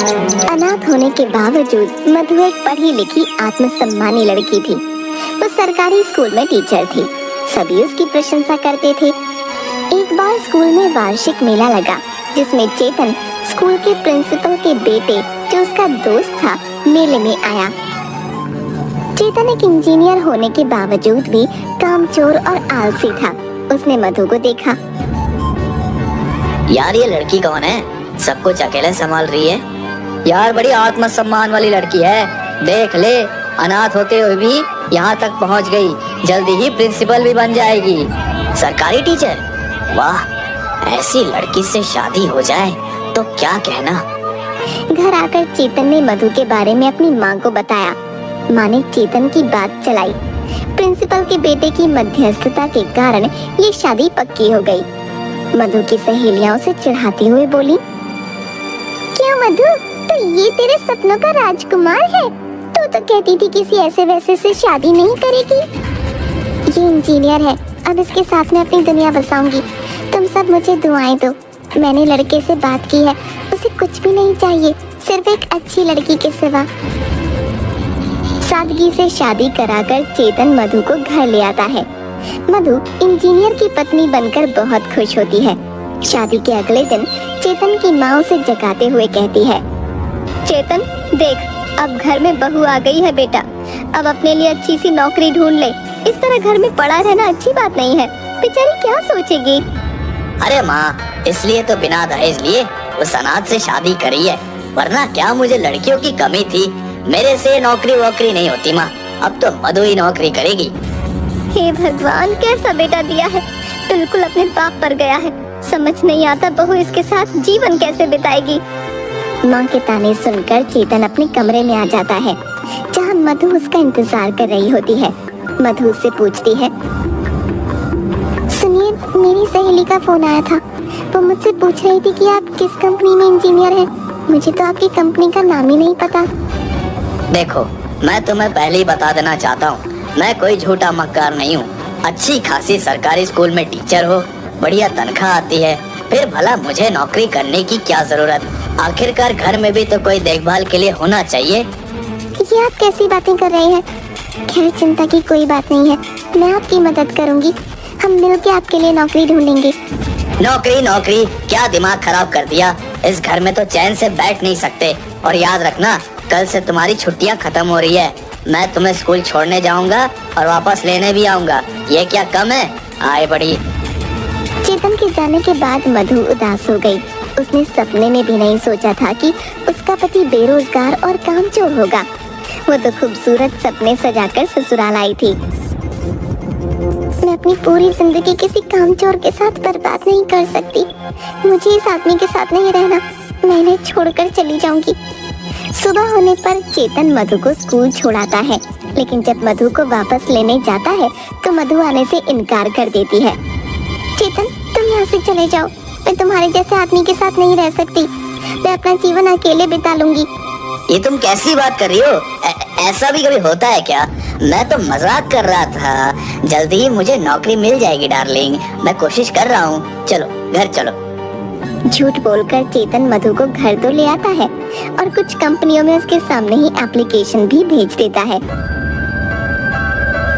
अनाथ होने के बावजूद मधु एक पढ़ी लिखी आत्मसम्मानी लड़की थी। वो सरकारी स्कूल में टीचर थी। सभी उसकी प्रशंसा करते थे। एक बार स्कूल में वार्षिक मेला लगा, जिसमें चेतन स्कूल के प्रिंसिपल के बेटे, जो उसका दोस्त था, मेले में आया। चेतन एक इंजीनियर होने के बावजूद भी कामचोर और आलसी था। उसने मधु को देखा। यार ये लड़की कौन है? सब कुछ अकेले संभाल रही है। यार बड़ी आत्मसम्मान वाली लड़की है। देख ले, अनाथ होते हुए भी यहाँ तक पहुँच गई। जल्दी ही प्रिंसिपल भी बन जाएगी। सरकारी टीचर, वाह, ऐसी लड़की से शादी हो जाए तो क्या कहना। घर आकर चेतन ने मधु के बारे में अपनी माँ को बताया। माँ ने चेतन की बात चलाई। प्रिंसिपल के बेटे की मध्यस्थता के कारण ये शादी पक्की हो गई। मधु की सहेलियां उसे चिढ़ाती हुए बोली, क्या मधु, तो ये तेरे सपनों का राजकुमार है? तू तो कहती थी किसी ऐसे वैसे से शादी नहीं करेगी। ये इंजीनियर है, अब इसके साथ में अपनी दुनिया बसाऊंगी। तुम सब मुझे दुआएं दो। मैंने लड़के से बात की है, उसे कुछ भी नहीं चाहिए, सिर्फ एक अच्छी लड़की के सिवा। सादगी से शादी कराकर चेतन मधु को घर ले आता है। मधु इंजीनियर की पत्नी बनकर बहुत खुश होती है। शादी के अगले दिन चेतन की माँ उसे जगाते हुए कहती है, चेतन देख, अब घर में बहू आ गई है बेटा। अब अपने लिए अच्छी सी नौकरी ढूंढ ले। इस तरह घर में पड़ा रहना अच्छी बात नहीं है। बेचारी क्या सोचेगी। अरे माँ, इसलिए तो बिना दहेज लिए उस अनाथ से शादी करी है, वरना क्या मुझे लड़कियों की कमी थी। मेरे से नौकरी वोकरी नहीं होती माँ, अब तो मधु ही नौकरी करेगी। हे भगवान, कैसा बेटा दिया है, बिल्कुल अपने बाप पर गया है। समझ नहीं आता बहू इसके साथ जीवन कैसे बिताएगी। माँ के ताने सुनकर चेतन अपने कमरे में आ जाता है, जहाँ मधु उसका इंतजार कर रही होती है। मधु उससे पूछती है, सुनिए, मेरी सहेली का फोन आया था। वो मुझसे पूछ रही थी कि आप किस कंपनी में इंजीनियर हैं। मुझे तो आपकी कंपनी का नाम ही नहीं पता। देखो, मैं तुम्हें पहले ही बता देना चाहता हूँ, मैं कोई झूठा मक्कार नहीं हूँ। अच्छी खासी सरकारी स्कूल में टीचर हो, बढ़िया तनख्वाह आती है, फिर भला मुझे नौकरी करने की क्या जरूरत। आखिरकार घर में भी तो कोई देखभाल के लिए होना चाहिए। ये आप कैसी बातें कर रहे हैं? खैर, चिंता की कोई बात नहीं है, मैं आपकी मदद करूंगी। हम मिलकर आपके लिए नौकरी ढूंढेंगे। नौकरी नौकरी, क्या दिमाग खराब कर दिया। इस घर में तो चैन से बैठ नहीं सकते। और याद रखना, कल से तुम्हारी छुट्टियां खत्म हो रही है। मैं तुम्हें स्कूल छोड़ने जाऊंगा और वापस लेने भी आऊंगा। ये क्या कम है? आए बड़ी। चेतन के जाने के बाद मधु उदास हो गई। उसने सपने में भी नहीं सोचा था कि उसका पति बेरोजगार और कामचोर होगा। वो तो खूबसूरत सपने सजाकर ससुराल आई थी। मैं अपनी पूरी जिंदगी किसी कामचोर के साथ बर्बाद नहीं कर सकती। मुझे इस आदमी के साथ नहीं रहना। मैं इन्हें छोड़कर चली जाऊंगी। सुबह होने पर चेतन मधु को स्कूल छोड़ाता है, लेकिन जब मधु को वापस लेने जाता है तो मधु आने से इनकार कर देती है। चेतन, तुम यहाँ से चले जाओ। मैं तुम्हारे जैसे आदमी के साथ नहीं रह सकती। मैं अपना जीवन अकेले बिता लूंगी। ये तुम कैसी बात कर रही हो? ऐसा भी कभी होता है क्या? मैं तो मजाक कर रहा था। जल्दी ही मुझे नौकरी मिल जाएगी डार्लिंग, मैं कोशिश कर रहा हूँ। चलो घर चलो। झूठ बोलकर चेतन मधु को घर तो ले आता है और कुछ कंपनियों में उसके सामने ही एप्लीकेशन भी भेज देता है।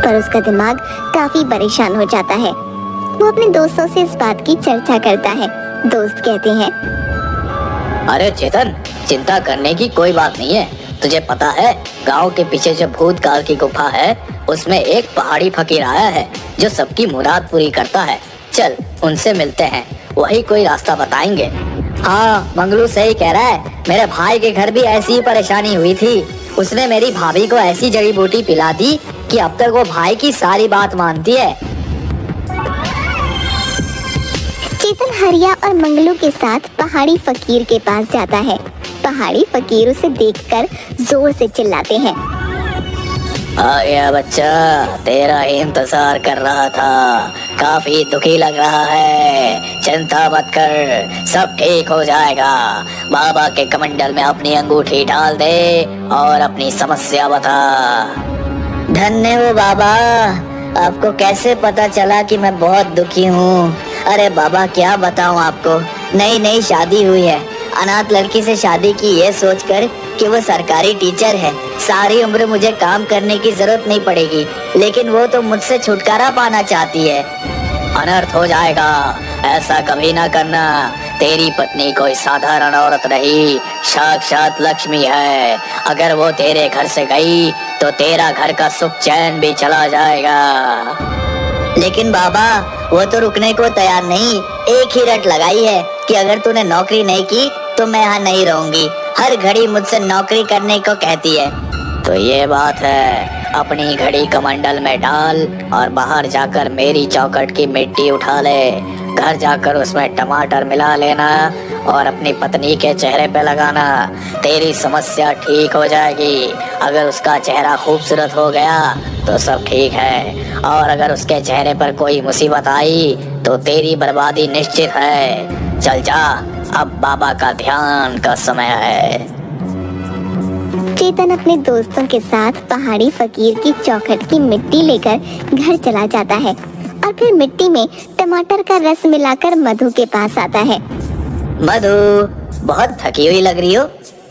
पर उसका दिमाग काफी परेशान हो जाता है। वो अपने दोस्तों से इस बात की चर्चा करता है। दोस्त कहते हैं, अरे चेतन, चिंता करने की कोई बात नहीं है। तुझे पता है, गांव के पीछे जो भूतकाल की गुफा है, उसमें एक पहाड़ी फकीर आया है जो सबकी मुराद पूरी करता है। चल उनसे मिलते हैं, वही कोई रास्ता बताएंगे। हाँ, मंगलू सही कह रहा है। मेरे भाई के घर भी ऐसी ही परेशानी हुई थी। उसने मेरी भाभी को ऐसी जड़ी बूटी पिला दी कि अब तक वो भाई की सारी बात मानती है। चेतन हरिया और मंगलू के साथ पहाड़ी फकीर के पास जाता है। पहाड़ी फकीर उसे देखकर जोर से चिल्लाते हैं, आ गया बच्चा, तेरा ही इंतजार कर रहा था। काफी दुखी लग रहा है, चिंता मत कर, सब ठीक हो जाएगा। बाबा के कमंडल में अपनी अंगूठी डाल दे और अपनी समस्या बता। धन्य हो बाबा, आपको कैसे पता चला कि मैं बहुत दुखी हूँ? अरे बाबा, क्या बताऊँ आपको, नई नई शादी हुई है अनाथ लड़की से शादी की ये सोचकर कि वो सरकारी टीचर है, सारी उम्र मुझे काम करने की जरूरत नहीं पड़ेगी, लेकिन वो तो मुझसे छुटकारा पाना चाहती है। अनर्थ हो जाएगा, ऐसा कभी ना करना। तेरी पत्नी कोई साधारण औरत नहीं, साक्षात लक्ष्मी है। अगर वो तेरे घर से गई तो तेरा घर का सुख चैन भी चला जाएगा। लेकिन बाबा, वो तो रुकने को तैयार नहीं। एक ही रट लगाई है कि अगर तूने नौकरी नहीं की तो मैं यहाँ नहीं रहूंगी। हर घड़ी मुझसे नौकरी करने को कहती है। तो ये बात है, अपनी घड़ी कमंडल में डाल और बाहर जाकर मेरी चौखट की मिट्टी उठा ले। घर जाकर उसमें टमाटर मिला लेना और अपनी पत्नी के चेहरे पे लगाना। तेरी समस्या ठीक हो जाएगी। अगर उसका चेहरा खूबसूरत हो गया तो सब ठीक है, और अगर उसके चेहरे पर कोई मुसीबत आई तो तेरी बर्बादी निश्चित है। चल जा, अब बाबा का ध्यान का समय है। चेतन अपने दोस्तों के साथ पहाड़ी फकीर की चौखट की मिट्टी लेकर घर चला जाता है और फिर मिट्टी में टमाटर का रस मिलाकर मधु के पास आता है। मधु, बहुत थकी हुई लग रही हो।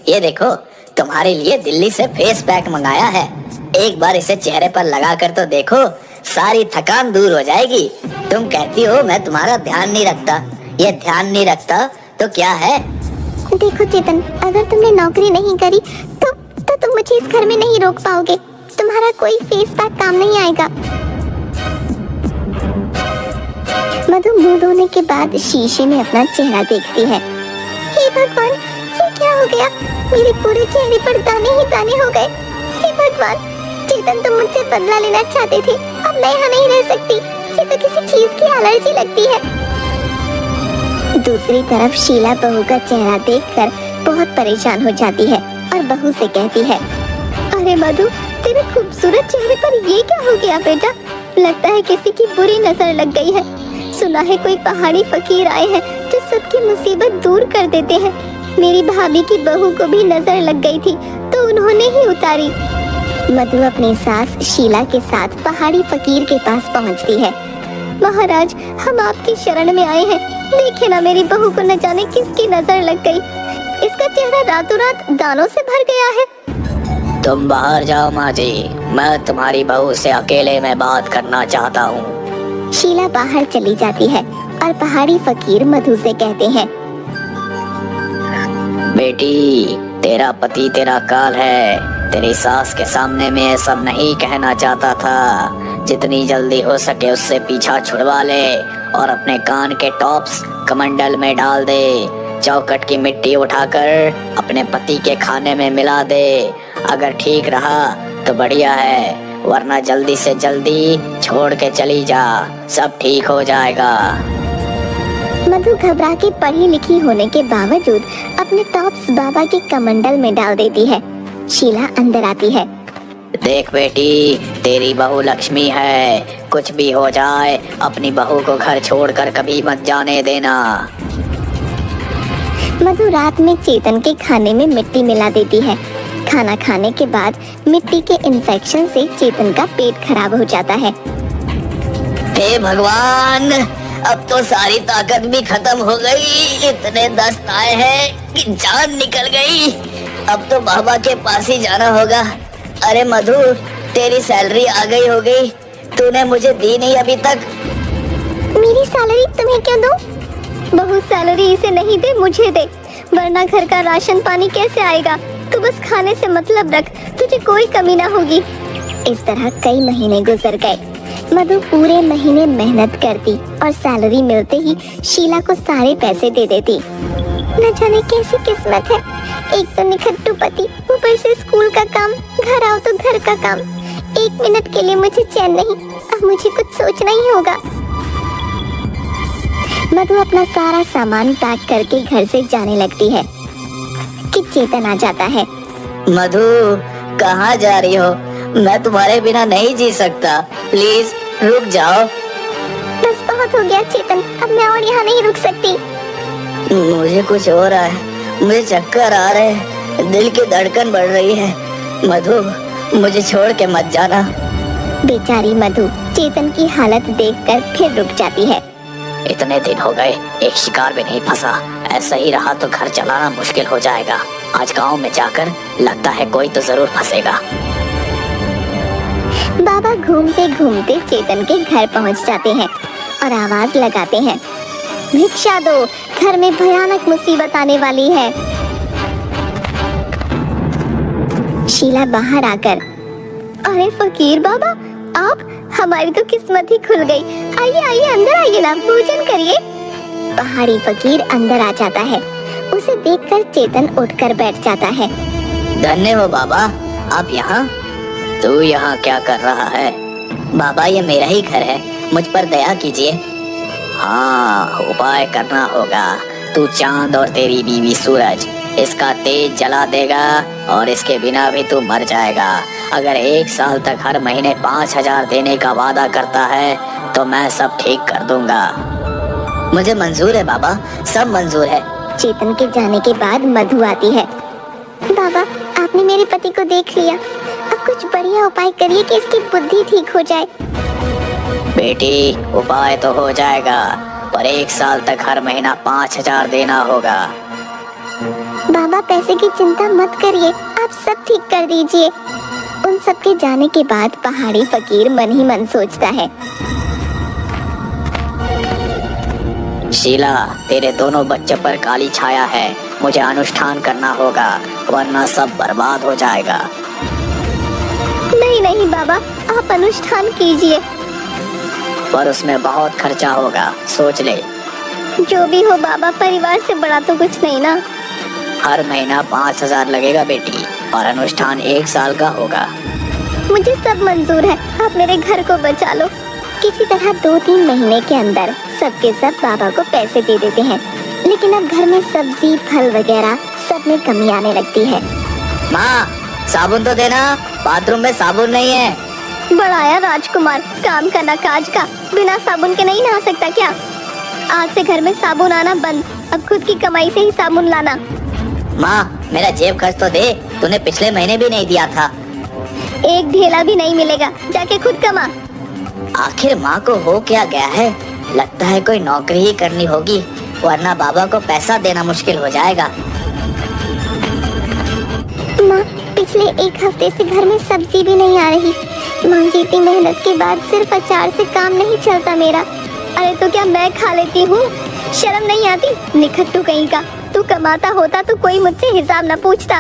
ये देखो, तुम्हारे लिए दिल्ली से फेस पैक मंगाया है। एक बार इसे चेहरे पर लगा कर तो देखो, सारी थकान दूर हो जाएगी। तुम कहती हो मैं तुम्हारा ध्यान नहीं रखता। ये ध्यान नहीं रखता तो क्या है? देखो चेतन, अगर तुमने नौकरी नहीं करी तो तुम मुझे इस घर में नहीं रोक पाओगे। तुम्हारा कोई फेस पैक काम नहीं आएगा। मधु मुंह धोने के बाद शीशे में अपना चेहरा देखती है। हे भगवान, ये क्या हो गया? मेरे पूरे चेहरे पर दाने ही दाने हो गए। हे भगवान, चेतन तुम मुझसे बदला लेना चाहते थे। अब मैं यहाँ नहीं रह सकती। ये तो किसी चीज की एलर्जी लगती है। दूसरी तरफ शीला बहू का चेहरा देखकर बहुत परेशान हो जाती है और बहू से कहती है, अरे मधु, तेरे खूबसूरत चेहरे पर ये क्या हो गया बेटा? लगता है किसी की बुरी नजर लग गई है। सुना है कोई पहाड़ी फकीर आए हैं जो सबकी मुसीबत दूर कर देते हैं। मेरी भाभी की बहू को भी नजर लग गई थी तो उन्होंने ही उतारी। मधु अपनी सास शीला के साथ पहाड़ी फकीर के पास पहुंचती है। महाराज, हम आपकी शरण में आए हैं। देखे ना, मेरी बहू को न जाने किसकी नजर लग गई। इसका चेहरा रातों रात दानों से भर गया है। तुम बाहर जाओ माँ जी, मैं तुम्हारी बहू से अकेले में बात करना चाहता हूँ। शीला बाहर चली जाती है और पहाड़ी फकीर मधु से कहते हैं, बेटी, तेरा पति तेरा काल है। तेरी सास के सामने में ये सब नहीं कहना चाहता था। जितनी जल्दी हो सके उससे पीछा छुड़वा ले और अपने कान के टॉप्स कमंडल में डाल दे। चौखट की मिट्टी उठाकर अपने पति के खाने में मिला दे। अगर ठीक रहा तो बढ़िया है, वरना जल्दी से जल्दी छोड़ के चली जा। सब ठीक हो जाएगा। मधु घबरा के पढ़ी लिखी होने के बावजूद अपने टॉप्स बाबा के कमंडल में डाल देती है। शीला अंदर आती है। देख बेटी, तेरी बहू लक्ष्मी है। कुछ भी हो जाए, अपनी बहू को घर छोड़कर कभी मत जाने देना। मधु रात में चेतन के खाने में मिट्टी मिला देती है। खाना खाने के बाद मिट्टी के इन्फेक्शन से चेतन का पेट खराब हो जाता है। हे भगवान, अब तो सारी ताकत भी खत्म हो गई। इतने दस्त आए हैं कि जान निकल गई। अब तो बाबा के पास ही जाना होगा। अरे मधु, तेरी सैलरी आ गई होगी। तूने मुझे दी नहीं अभी तक। मेरी सैलरी तुम्हें क्यों दूं? बहू सैलरी इसे नहीं दे, मुझे दे, वरना घर का राशन पानी कैसे आएगा? तू बस खाने से मतलब रख, तुझे कोई कमी ना होगी। इस तरह कई महीने गुजर गए। मधु पूरे महीने मेहनत करती और सैलरी मिलते ही शीला को सारे पैसे दे देती। न जाने कैसी किस्मत है। एक तो निखट्टू पति, ऊपर से स्कूल का काम, घर आओ तो घर का काम। एक मिनट के लिए मुझे चैन नहीं। अब मुझे कुछ सोचना ही होगा। मधु अपना सारा सामान पैक करके घर से जाने लगती है कि चेतन आ जाता है। मधु, कहाँ जा रही हो? मैं तुम्हारे बिना नहीं जी सकता। प्लीज रुक जाओ। बस बहुत हो गया चेतन, अब मैं और यहाँ नहीं रुक सकती। मुझे कुछ हो रहा है, मुझे चक्कर आ रहे हैं, दिल की धड़कन बढ़ रही है। मधु, मुझे छोड़ के मत जाना। बेचारी मधु चेतन की हालत देखकर फिर रुक जाती है। इतने दिन हो गए, एक शिकार भी नहीं फंसा। ऐसा ही रहा तो घर चलाना मुश्किल हो जाएगा। आज गांव में जाकर लगता है कोई तो जरूर फंसेगा। बाबा घूमते घूमते चेतन के घर पहुंच जाते हैं और आवाज लगाते हैं, भिक्षा दो, घर में भयानक मुसीबत आने वाली है। शीला बाहर आकर, अरे फकीर बाबा, आप, हमारी तो किस्मत ही खुल गई। आइए आइए, अंदर आइए ना, भोजन करिए। पहाड़ी फकीर अंदर आ जाता है। उसे देखकर चेतन उठकर बैठ जाता है। धन्य हो बाबा, आप यहाँ? तू यहाँ क्या कर रहा है? बाबा ये मेरा ही घर है, मुझ पर दया कीजिए। हाँ, उपाय करना होगा। तू चांद और तेरी बीवी सूरज, इसका तेज जला देगा और इसके बिना भी तू मर जाएगा। अगर 1 साल तक हर महीने 5,000 देने का वादा करता है तो मैं सब ठीक कर दूंगा। मुझे मंजूर है बाबा, सब मंजूर है। चेतन के जाने के बाद मधु आती है। बाबा, आपने मेरे पति को देख लिया, अब कुछ बढ़िया उपाय करिए कि इसकी बुद्धि ठीक हो जाए। बेटी, उपाय तो हो जाएगा, पर 1 साल तक हर महीना 5,000 देना होगा। बाबा, पैसे की चिंता मत करिए, आप सब ठीक कर दीजिए। उन सब के जाने के बाद पहाड़ी फकीर मन ही मन सोचता है, शीला, तेरे दोनों बच्चों पर काली छाया है। मुझे अनुष्ठान करना होगा, वरना सब बर्बाद हो जाएगा। नहीं नहीं बाबा, आप अनुष्ठान कीजिए। पर उसमें बहुत खर्चा होगा, सोच ले। जो भी हो बाबा, परिवार से बड़ा तो कुछ नहीं ना। हर महीना 5,000 लगेगा बेटी, और अनुष्ठान 1 साल का होगा। मुझे सब मंजूर है, आप मेरे घर को बचा लो। किसी तरह 2-3 महीने के अंदर सबके सब बाबा को पैसे दे देते हैं, लेकिन अब घर में सब्जी, फल वगैरह सब में कमी आने लगती है। माँ, साबुन तो देना, बाथरूम में साबुन नहीं है। बढ़ाया राजकुमार, काम करना काज का, बिना साबुन के नहीं नहा सकता क्या? आज से घर में साबुन आना बंद, अब खुद की कमाई से ही साबुन लाना। माँ, मेरा जेब खर्च तो दे, तूने पिछले महीने भी नहीं दिया था। एक ढेला भी नहीं मिलेगा, जाके खुद कमा। आखिर माँ को हो क्या गया है? लगता है कोई नौकरी ही करनी होगी, वरना बाबा को पैसा देना मुश्किल हो जाएगा। माँ, पिछले 1 हफ्ते से घर में सब्जी भी नहीं आ रही। माँ जी, इतनी मेहनत के बाद सिर्फ अचार से काम नहीं चलता मेरा। अरे तो क्या मैं खा लेती हूँ? शर्म नहीं आती? निखट्टू कहीं का, तू कमाता होता तो कोई मुझसे हिसाब न पूछता।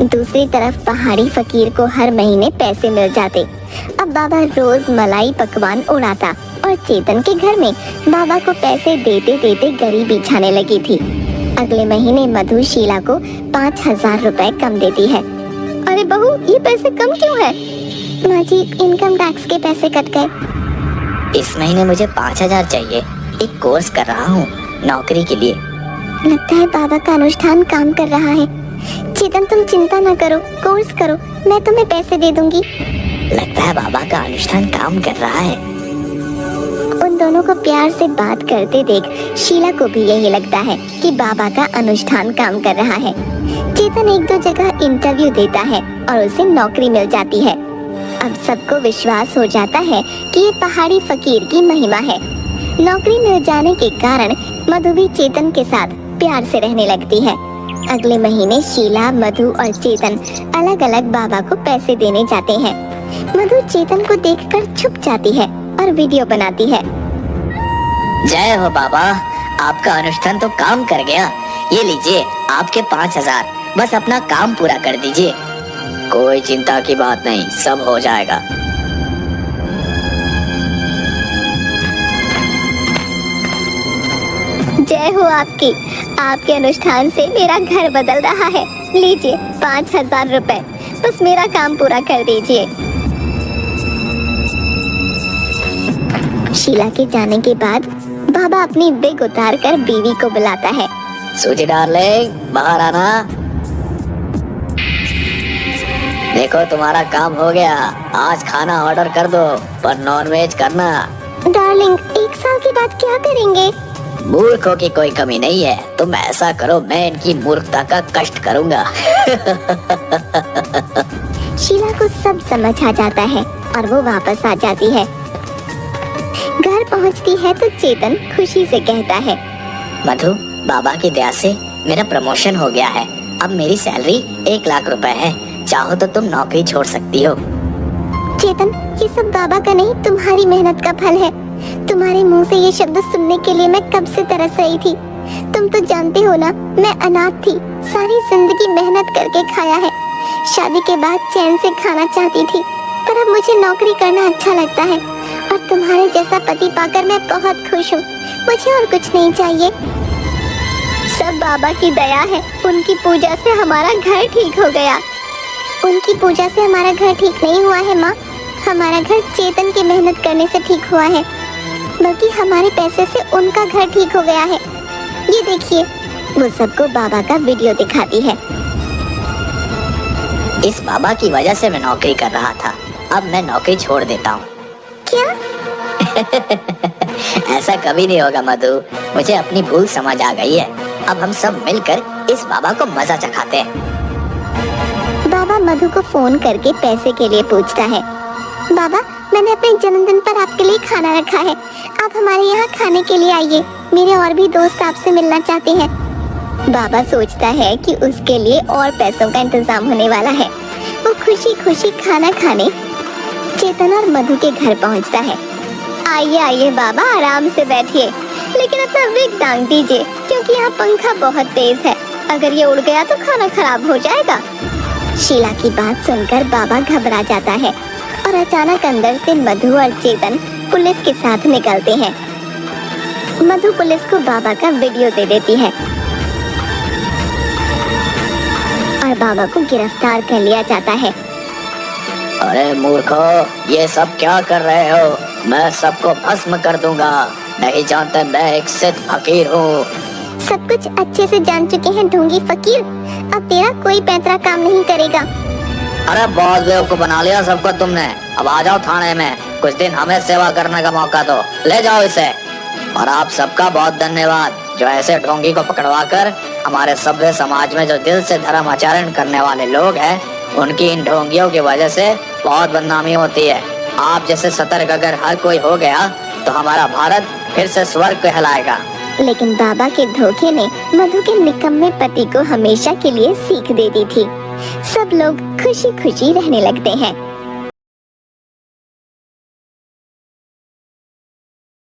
दूसरी तरफ पहाड़ी फकीर को हर महीने पैसे मिल जाते। अब बाबा रोज मलाई पकवान उड़ाता और चेतन के घर में बाबा को पैसे देते देते गरीबी छाने लगी थी। अगले महीने मधु शीला को 5,000 रुपए कम देती है। अरे बहू, ये पैसे कम क्यों है? माँ जी, इनकम टैक्स के पैसे कट गए। इस महीने मुझे 5,000 चाहिए, एक कोर्स कर रहा हूँ नौकरी के लिए। लगता है बाबा का अनुष्ठान काम कर रहा है। चेतन, तुम चिंता न करो, कोर्स करो, मैं तुम्हें पैसे दे दूंगी। लगता है बाबा का अनुष्ठान काम कर रहा है। उन दोनों को प्यार से बात करते देख शीला को भी यही लगता है कि बाबा का अनुष्ठान काम कर रहा है। चेतन 1-2 जगह इंटरव्यू देता है और उसे नौकरी मिल जाती है। अब सबको विश्वास हो जाता है कि ये पहाड़ी फकीर की महिमा है। नौकरी मिल जाने के कारण मधु भी चेतन के साथ प्यार से रहने लगती है। अगले महीने शीला, मधु और चेतन अलग अलग बाबा को पैसे देने जाते हैं। मधु चेतन को देखकर छुप जाती है और वीडियो बनाती है। जय हो बाबा, आपका अनुष्ठान तो काम कर गया। ये लीजिए आपके 5,000, बस अपना काम पूरा कर दीजिए। कोई चिंता की बात नहीं, सब हो जाएगा। जय हो आपकी, आपके अनुष्ठान से मेरा घर बदल रहा है। लीजिए 5,000 रुपए, बस मेरा काम पूरा कर दीजिए। शीला के जाने के बाद बाबा अपनी विग उतार कर बीवी को बुलाता है। सूजी डार्लिंग, बाहर आना। देखो तुम्हारा काम हो गया, आज खाना ऑर्डर कर दो, पर नॉनवेज करना। डार्लिंग, 1 साल के बाद क्या करेंगे? मूर्खों की कोई कमी नहीं है, तुम ऐसा करो, मैं इनकी मूर्खता का कष्ट करूंगा। शीला को सब समझ आ जाता है और वो वापस आ जाती है। घर पहुंचती है तो चेतन खुशी से कहता है, मधु, बाबा की दया से मेरा प्रमोशन हो गया है। अब मेरी सैलरी 1 लाख रुपए है। चाहो तो तुम नौकरी छोड़ सकती हो। चेतन, ये सब बाबा का नहीं, तुम्हारी मेहनत का फल है। तुम्हारे मुंह से ये शब्द सुनने के लिए मैं कब से तरस रही थी। तुम तो जानते हो ना, मैं अनाथ थी, सारी जिंदगी मेहनत करके खाया है। शादी के बाद चैन से खाना चाहती थी, पर अब मुझे नौकरी करना अच्छा लगता है और तुम्हारे जैसा पति पाकर मैं बहुत खुश हूँ। मुझे और कुछ नहीं चाहिए। सब बाबा की दया है। उनकी पूजा से हमारा घर ठीक हो गया। उनकी पूजा से हमारा घर ठीक नहीं हुआ है माँ। हमारा घर चेतन की मेहनत करने से ठीक हुआ है, बल्कि हमारे पैसे से उनका घर ठीक हो गया है। ये देखिए, वो सबको बाबा का वीडियो दिखाती है। इस बाबा की वजह से मैं नौकरी कर रहा था, अब मैं नौकरी छोड़ देता हूँ। क्या? ऐसा कभी नहीं होगा मधु, मुझे अपनी भूल समझ आ गई है। अब हम सब मिलकर इस बाबा को मजा चखाते हैं। बाबा मधु को फोन करके पैसे के लिए पूछता है। बाबा, मैंने अपने जन्मदिन पर आपके लिए खाना रखा है, आप हमारे यहाँ खाने के लिए आइए। मेरे और भी दोस्त आपसे मिलना चाहते हैं। बाबा सोचता है कि उसके लिए और पैसों का इंतजाम होने वाला है। वो खुशी खुशी खाना खाने चेतन और मधु के घर पहुँचता है। आइए आइए बाबा, आराम से बैठिए, लेकिन अपना विग टांग दीजिए, क्योंकि यहाँ पंखा बहुत तेज है। अगर ये उड़ गया तो खाना खराब हो जाएगा। शीला की बात सुनकर बाबा घबरा जाता है और अचानक अंदर से मधु और चेतन पुलिस के साथ निकलते हैं। मधु पुलिस को बाबा का वीडियो दे देती है और बाबा को गिरफ्तार कर लिया जाता है। अरे मूर्खो, ये सब क्या कर रहे हो? मैं सबको भस्म कर दूंगा। नहीं जानते मैं एक सिद्ध फकीर हूँ। सब कुछ अच्छे से जान चुके हैं ढोंगी फकीर, अब तेरा कोई पैतरा काम नहीं करेगा। अरे बहुत बेवकूफ बना लिया सबको तुमने। अब आ जाओ थाने में, कुछ दिन हमें सेवा करने का मौका दो। ले जाओ इसे। और आप सबका बहुत धन्यवाद, जो ऐसे ढोंगी को पकड़वा कर हमारे सभ्य समाज में जो दिल से धर्म आचरण करने वाले लोग हैं, उनकी इन ढोंगियों की वजह से बहुत बदनामी होती है। आप जैसे सतर्क अगर हर कोई हो गया तो हमारा भारत फिर से स्वर्ग कहलाएगा। लेकिन बाबा के धोखे ने मधु के निकम्मे पति को हमेशा के लिए सीख दे दी थी। सब लोग खुशी खुशी रहने लगते हैं।